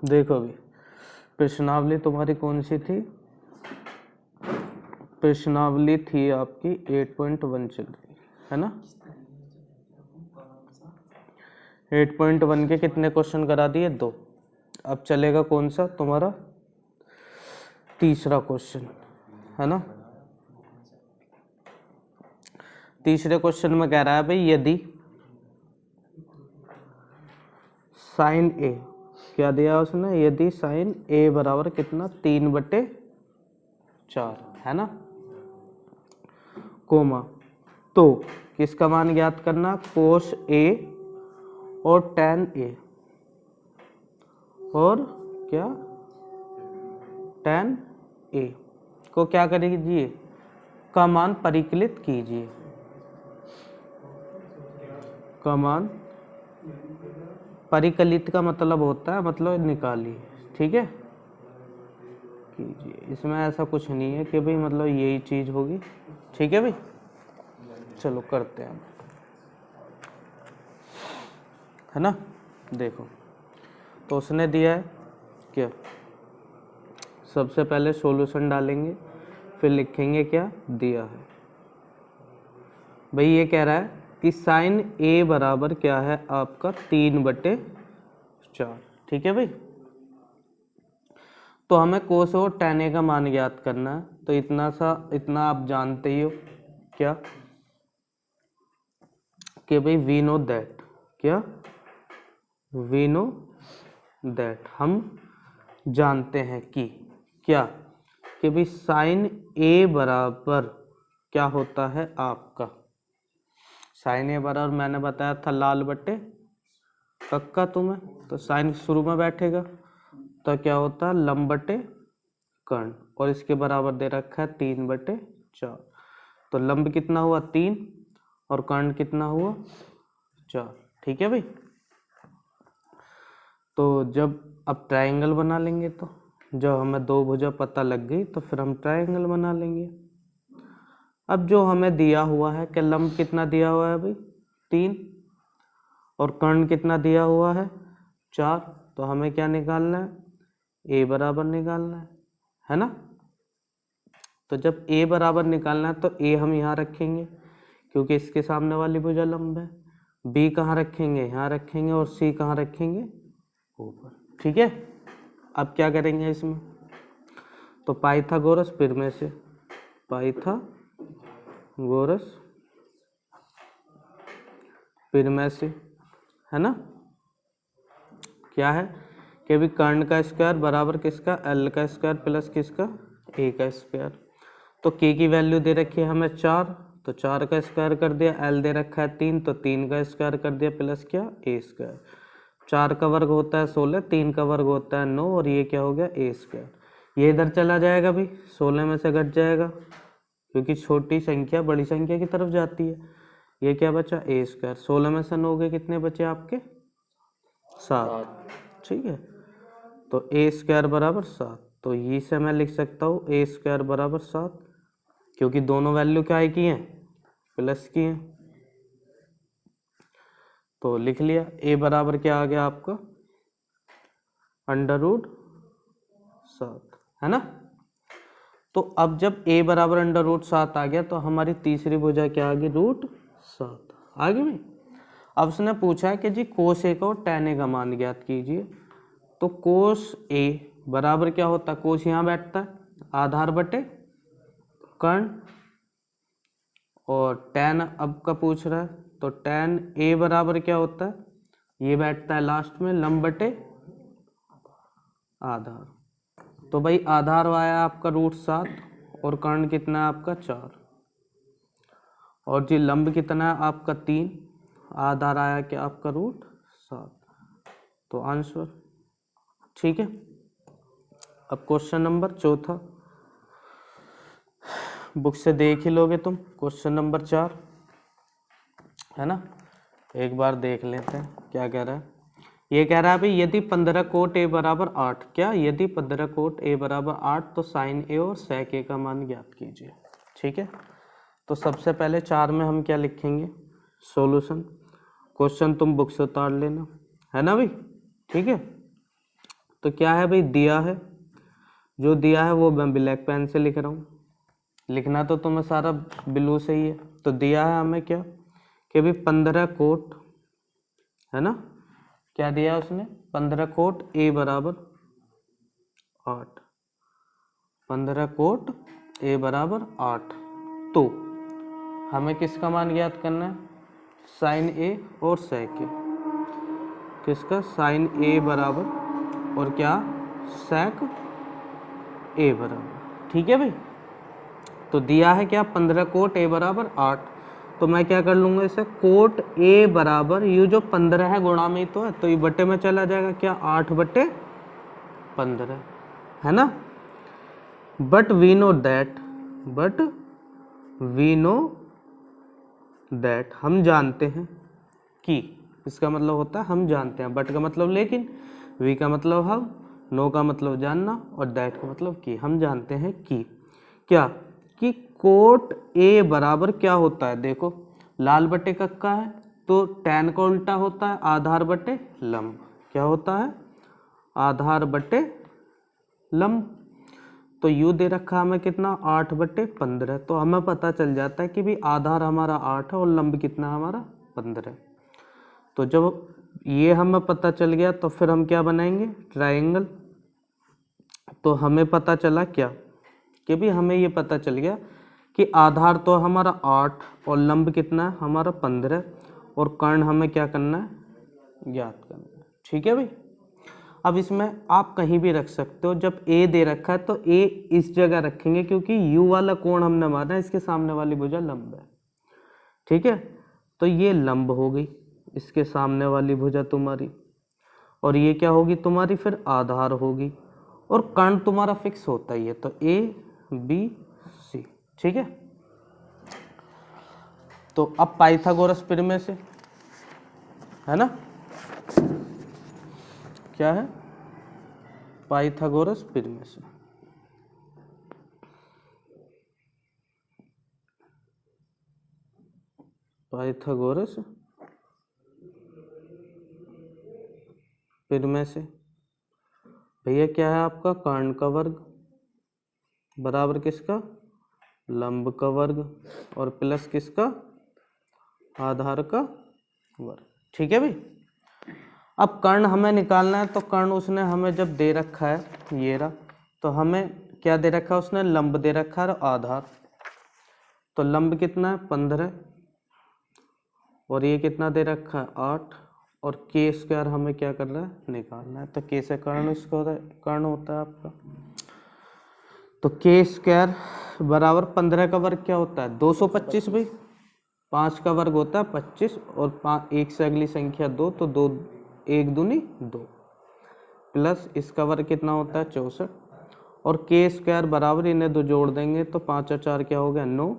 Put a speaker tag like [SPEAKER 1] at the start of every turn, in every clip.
[SPEAKER 1] देखो अभी प्रश्नावली तुम्हारी कौन सी थी, प्रश्नावली थी आपकी 8.1 चल रही है ना। 8.1 के कितने क्वेश्चन करा दिए, 2। अब चलेगा कौन सा तुम्हारा तीसरा क्वेश्चन है ना। तीसरे क्वेश्चन में कह रहा है भाई यदि साइन ए, क्या दिया उसने, यदि साइन ए बराबर कितना 3/4 है ना, कोमा, तो किसका मान ज्ञात करना, कोस ए और टेन ए और क्या टेन ए को क्या करिए, का मान परिकलित कीजिए, का मान परिकलित का मतलब होता है मतलब निकालिए, ठीक है, कीजिए। इसमें ऐसा कुछ नहीं है कि भाई मतलब यही चीज होगी, ठीक है भाई। चलो करते हैं है ना। देखो तो उसने दिया है क्या, सबसे पहले सॉल्यूशन डालेंगे फिर लिखेंगे क्या दिया है। भाई ये कह रहा है कि साइन ए बराबर क्या है आपका 3/4, ठीक है भाई। तो हमें कोस और टेन ए का मान ज्ञात करना है, तो इतना आप जानते ही हो क्या कि भाई वी नो दैट, क्या वी नो दैट, हम जानते हैं कि क्या कि भाई साइन ए बराबर क्या होता है आपका, साइन ए बराबर मैंने बताया था लाल बट्टे कक्का तुम्हें, तो साइन शुरू में बैठेगा तो क्या होता है लंब बटे कर्ण, और इसके बराबर दे रखा है 3/4, तो लंब कितना हुआ 3 और कर्ण कितना हुआ 4, ठीक है भाई। तो जब अब ट्रायंगल बना लेंगे, तो जब हमें दो भुजा पता लग गई तो फिर हम ट्रायंगल बना लेंगे। अब जो हमें दिया हुआ है कि लंब कितना दिया हुआ है भाई 3 और कर्ण कितना दिया हुआ है 4, तो हमें क्या निकालना है, ए बराबर निकालना है ना। तो जब ए बराबर निकालना है तो ए हम यहाँ रखेंगे क्योंकि इसके सामने वाली भुजा लंब है, बी कहाँ रखेंगे यहाँ रखेंगे, और सी कहाँ रखेंगे ऊपर, ठीक है। अब क्या करेंगे इसमें, तो पाइथागोरस फिर में से, पाइथागोरस फिर में से है ना, क्या है कि भी कर्ण का स्क्वायर बराबर किसका एल का स्क्वायर प्लस किसका ए का स्क्वायर। तो के की वैल्यू दे रखी है हमें 4, तो 4 का स्क्वायर कर दिया, एल दे रखा है 3 तो 3 का स्क्वायर कर दिया प्लस क्या ए स्क्वायर। 4 का वर्ग होता है 16, 3 का वर्ग होता है 9 और ये क्या हो गया ए स्क्वायर। ये इधर चला जाएगा भाई 16 में से घट जाएगा क्योंकि छोटी संख्या बड़ी संख्या की तरफ जाती है। ये क्या बचा ए स्क्वायर, 16 में से 9 गए कितने बचे आपके 7, ठीक है। तो ए स्क्वायर बराबर 7, तो ये से मैं लिख सकता हूँ ए स्क्वायर बराबर 7 क्योंकि दोनों वैल्यू क्या की हैं प्लस की हैं। तो लिख लिया ए बराबर क्या आ गया आपका √7 है ना। तो अब जब a बराबर √7 आ गया तो हमारी तीसरी भुजा क्या आ गई √7 आ गई भाई। अब उसने पूछा कि जी कोस ए का और टेन ए का मान ज्ञात कीजिए। तो कोस ए बराबर क्या होता है, कोस यहाँ बैठता है आधार बटे कर्ण, और टेन अब का पूछ रहा है तो टेन ए बराबर क्या होता है, ये बैठता है लास्ट में लंब बटे आधार। तो भाई आधार आया आपका √7 और कर्ण कितना है आपका 4, और जी लंब कितना है आपका 3, आधार आया क्या आपका √7, तो आंसर ठीक है। अब क्वेश्चन नंबर चौथा बुक से देख ही लोगे तुम, क्वेश्चन नंबर 4 है ना, एक बार देख लेते हैं क्या कह रहा है। ये कह रहा है भाई यदि 15 कोट ए बराबर 8, क्या यदि 15 कोट ए बराबर 8 तो साइन ए और सेक ए का मान ज्ञात कीजिए, ठीक है। तो सबसे पहले 4 में हम क्या लिखेंगे सॉल्यूशन, क्वेश्चन तुम बुक से उतार लेना है ना भाई, ठीक है। तो क्या है भाई, दिया है, जो दिया है वो मैं ब्लैक पेन से लिख रहा हूँ, लिखना तो तुम्हें सारा ब्लू से ही है। तो दिया है हमें क्या कि भाई 15 कोट, है ना, क्या दिया उसने, 15 कोट ए बराबर 8, 15 कोट ए बराबर 8। तो हमें किसका मान ज्ञात करना है, साइन ए और सेक ए, किसका, साइन ए बराबर और क्या, सेक ए बराबर। ठीक है भाई, तो दिया है क्या, 15 कोट ए बराबर 8। तो मैं क्या कर लूंगा इसे, कोट ए बराबर ये जो 15 है गुणा में ही तो है, तो ये बटे में चला जाएगा, क्या 8 बटे 15, है ना। बट वी नो दैट, हम जानते हैं कि, इसका मतलब होता है हम जानते हैं, बट का मतलब लेकिन, वी का मतलब हम, नो का मतलब जानना, और दैट का मतलब कि, हम जानते हैं कि क्या, कि कोट ए बराबर क्या होता है, देखो लाल बटे कक्का है तो टैन का उल्टा होता है आधार बटे लंब, क्या होता है, आधार बटे लंब। तो यू दे रखा हमें कितना, 8 बटे 15, तो हमें पता चल जाता है कि भी आधार हमारा 8 है और लंब कितना हमारा 15। तो जब ये हमें पता चल गया तो फिर हम क्या बनाएंगे, ट्रायंगल। तो हमें पता चला क्या कि भी हमें ये पता चल गया कि आधार तो हमारा 8 और लंब कितना है हमारा 15, और कर्ण हमें क्या करना है, ज्ञात करना है। ठीक है भाई, अब इसमें आप कहीं भी रख सकते हो, जब ए दे रखा है तो ए इस जगह रखेंगे क्योंकि यू वाला कोण हमने माना है, इसके सामने वाली भुजा लंब है। ठीक है, तो ये लंब हो गई, इसके सामने वाली भुजा तुम्हारी, और ये क्या होगी तुम्हारी, फिर आधार होगी, और कर्ण तुम्हारा फिक्स होता ही है, तो ए बी सी। ठीक है, तो अब पाइथागोरस प्रमेय से, है ना, क्या है, पाइथागोरस प्रमेय से, पाइथागोरस प्रमेय से भैया क्या है आपका, कर्ण का वर्ग बराबर किसका, लंब का वर्ग, और प्लस किसका, आधार का वर्ग। ठीक है भाई, अब कर्ण हमें निकालना है, तो कर्ण उसने हमें जब दे रखा है ये रहा, तो हमें क्या दे रखा है उसने, लंब दे रखा है और आधार। तो लंब कितना है 15, और ये कितना दे रखा है 8, और के स्क्वायर हमें क्या करना है, निकालना है। तो के से कर्ण इसको कर्ण होता है आपका, तो के स्क्वायर बराबर 15 का वर्ग क्या होता है, 225 भाई, 5 का वर्ग होता है 25, और 1 से अगली संख्या 2, तो 2 1 दूनी 2, प्लस इसका वर्ग कितना होता है 64, और के स्क्वायर बराबर इन्हें 2 जोड़ देंगे तो 5 और 4 क्या हो गया 9,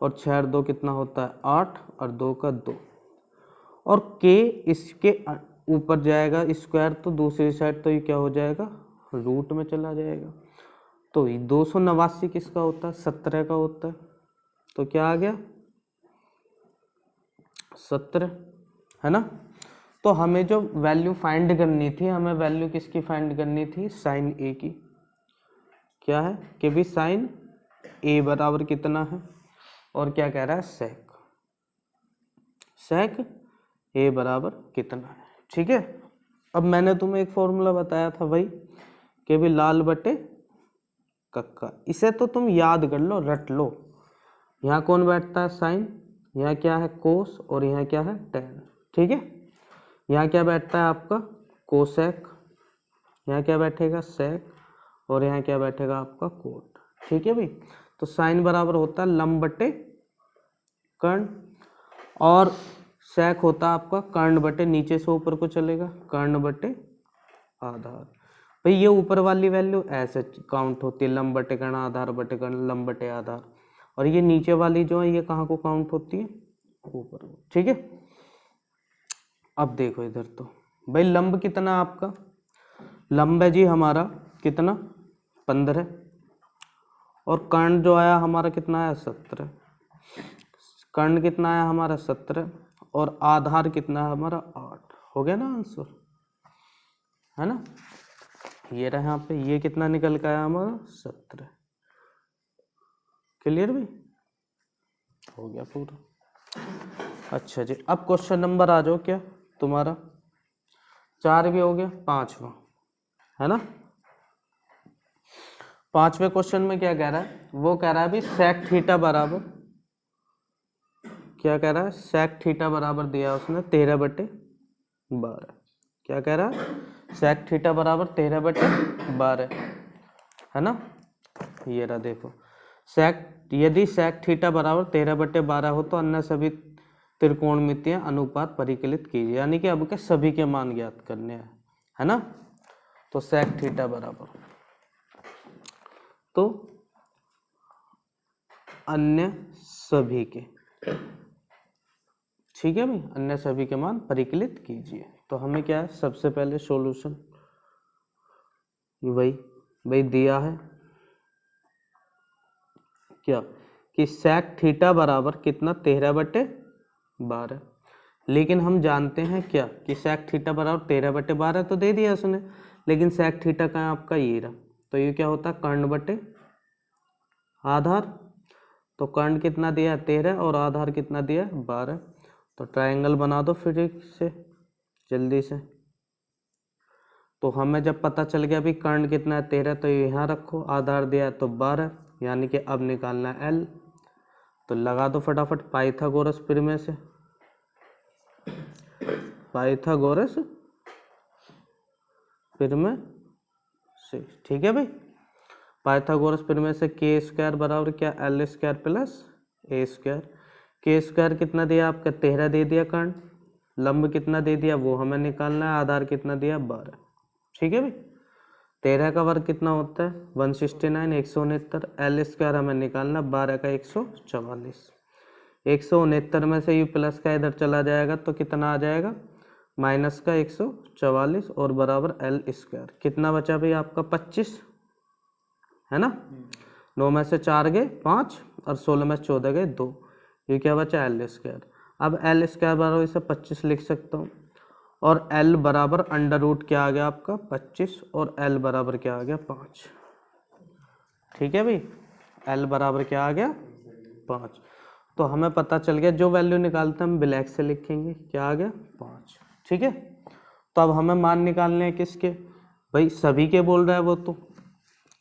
[SPEAKER 1] और 6 और 2 कितना होता है 8, और 2 का 2, और के इसके ऊपर जाएगा स्क्वायर, तो दूसरी साइड तो ये क्या हो जाएगा, रूट में चला जाएगा। तो 289 किसका होता है, 17 का होता है, तो क्या आ गया 17, है ना। तो हमें जो वैल्यू फाइंड करनी थी, हमें वैल्यू किसकी फाइंड करनी थी, साइन ए की। क्या है कि भी साइन ए बराबर कितना है, और क्या कह रहा है, सेक ए बराबर कितना है। ठीक है, अब मैंने तुम्हें एक फॉर्मूला बताया था भाई कि भी लाल बटे कक्का, इसे तो तुम याद कर लो, रट लो। यहाँ कौन बैठता है, साइन, यहाँ क्या है कोस, और यहाँ क्या है टेन। ठीक है, यहाँ क्या बैठता है आपका कोसेक, यहाँ क्या बैठेगा सेक, और यहाँ क्या बैठेगा आपका कोट। ठीक है भाई, तो साइन बराबर होता है लंब बटे कर्ण, और सेक होता है आपका कर्ण बटे, नीचे से ऊपर को चलेगा कर्ण बटे आधार। भाई ये ऊपर वाली वैल्यू ऐसे काउंट होती है, लंब बटे कर्ण आधार बटे कर्ण लंब बटे आधार, और ये नीचे वाली जो है ये कहाँ को काउंट होती है, ऊपर। ठीक है, अब देखो इधर, तो भाई लंब कितना आपका, लंब है जी हमारा कितना 15, और कर्ण जो आया हमारा कितना आया 17, कर्ण कितना आया हमारा 17, और आधार कितना है हमारा 8, हो गया ना आंसर, है ना। ये रहा यहाँ पे, ये कितना निकल के आया हमारा 17। क्लियर भी हो गया पूरा। अच्छा जी, अब क्वेश्चन नंबर आ जाओ क्या तुम्हारा 4 भी हो गया, 5वां है ना। 5वें क्वेश्चन में क्या कह रहा है, वो कह रहा है भी सेक थीटा बराबर, क्या कह रहा है, सेक थीटा बराबर दिया उसने 13/12। क्या कह रहा है, सेक थीटा बराबर 13/12 है ना। ये रहा देखो, सेक यदि सेक थीटा बराबर 13/12 हो तो अन्य सभी त्रिकोणमितीय अनुपात परिकलित कीजिए, यानी कि अब के सभी के मान ज्ञात करने हैं, है ना। तो सेक थीटा बराबर, तो अन्य सभी के, ठीक है भाई, अन्य सभी के मान परिकलित कीजिए। तो हमें क्या है, सबसे पहले सॉल्यूशन भाई दिया है क्या कि सेक थीटा बराबर कितना 13/12, लेकिन हम जानते हैं क्या कि सेक थीटा बराबर 13/12 तो दे दिया उसने, लेकिन सेक थीटा का आपका ये रहा, तो ये क्या होता है कर्ण बटे आधार। तो कर्ण कितना दिया है 13 और आधार कितना दिया है 12। तो ट्रायंगल बना दो फिर एक से जल्दी से। तो हमें जब पता चल गया अभी कर्ण कितना है 13, तो यहाँ रखो, आधार दिया है तो 12, यानी कि अब निकालना है L। तो लगा दो फटाफट पाइथागोरस प्रमेय से, पाइथागोरस प्रमेय से, ठीक है भाई। पाइथागोरस प्रमेय से के स्क्वायर बराबर क्या L स्क्वायर प्लस ए स्क्वायर। के स्क्वायर कितना दिया आपका 13 दे दिया कर्ण, लंब कितना दे दिया वो हमें निकालना है, आधार कितना दिया 12, ठीक है भाई। 13 का वर्ग कितना होता है 169, 169, L स्क्वायर हमें निकालना, 12 का 144, 169 में से यू प्लस का इधर चला जाएगा तो कितना आ जाएगा माइनस का 144 और बराबर L स्क्वायर। कितना बचा भाई आपका 25 है ना। 9 में से 4 गए 5 और 16 में 14 गए 2, ये क्या बचा L स्क्वायर। अब L स्क्वायर बराबर इसे 25 लिख सकता हूँ, और L बराबर अंडर रूट क्या आ गया आपका 25 और L बराबर क्या आ गया 5, ठीक है भाई। L बराबर क्या आ गया 5। तो हमें पता चल गया, जो वैल्यू निकालते हैं हम ब्लैक से लिखेंगे, क्या आ गया 5, ठीक है। तो अब हमें मान निकालने हैं किसके भाई, सभी के बोल रहा है वो, तो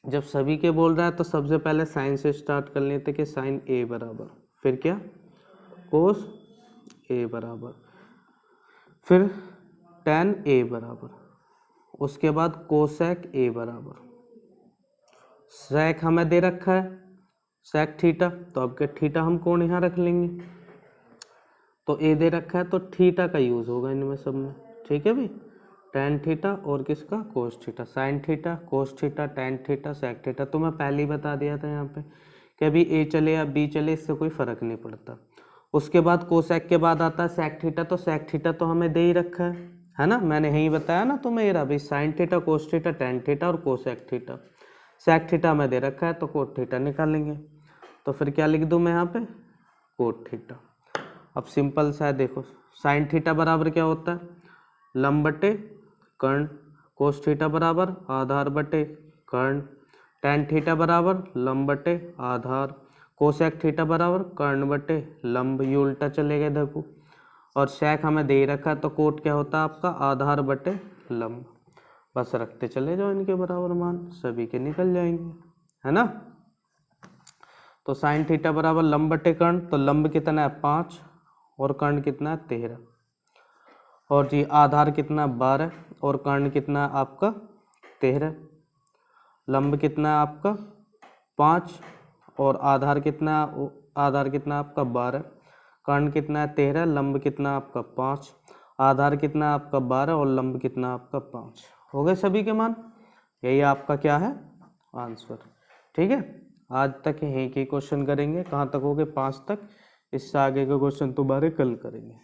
[SPEAKER 1] जब सभी के बोल रहा है तो सबसे पहले साइन से स्टार्ट कर लेते कि साइन ए बराबर, फिर क्या कोस ए बराबर, फिर tan ए बराबर, उसके बाद कोसेक ए बराबर, सेक हमें दे रखा है सेक थीटा, तो अब के थीटा हम कोण यहाँ रख लेंगे, तो ए दे रखा है तो थीटा का यूज होगा इनमें सब में, ठीक है भाई। tan थीटा और किसका cos theta, sine theta cos theta tan theta sec theta. तो मैं पहले ही बता दिया था यहाँ पे कि अभी ए चले या बी चले इससे कोई फर्क नहीं पड़ता। उसके बाद कोसेक के बाद आता है सेक थीटा, तो सेक थीटा तो हमें दे ही रखा है ना, मैंने यही बताया ना तुम्हें, ये रहा भाई sign theta cos theta tan theta और कोसेक थीटा। सेक थीटा में दे रखा है तो कोट थीटा निकालेंगे, तो फिर क्या लिख दूं मैं यहाँ पे कोट थीटा। अब सिंपल सा है, देखो साइन थीटा बराबर क्या होता है लंब बटे कर्ण, कोस थीटा बराबर आधार बटे कर्ण, tan थीटा बराबर लंब बटे आधार, कोसेक थीटा बराबर कर्ण बटे लंब, ये उल्टा चलेगा देखो, और सेक हमें दे रखा है तो कोट क्या होता है आपका आधार बटे लंब। बस रखते चले जाओ इनके बराबर मान, सभी के निकल जाएंगे, है ना। तो साइन थीटा बराबर लंब बटे कर्ण, तो लंब कितना है 5 और कर्ण कितना है 13, और जी आधार कितना 12 और कर्ण कितना है आपका 13, लंब कितना है आपका 5 और आधार कितना आपका 12, कर्ण कितना है 13, लंब कितना आपका 5, आधार कितना आपका 12 और लंब कितना आपका 5। हो गए सभी के मान, यही आपका क्या है आंसर, ठीक है। आज तक यही के क्वेश्चन करेंगे, कहाँ तक हो गए 5 तक, इससे आगे के क्वेश्चन दोबारा कल करेंगे।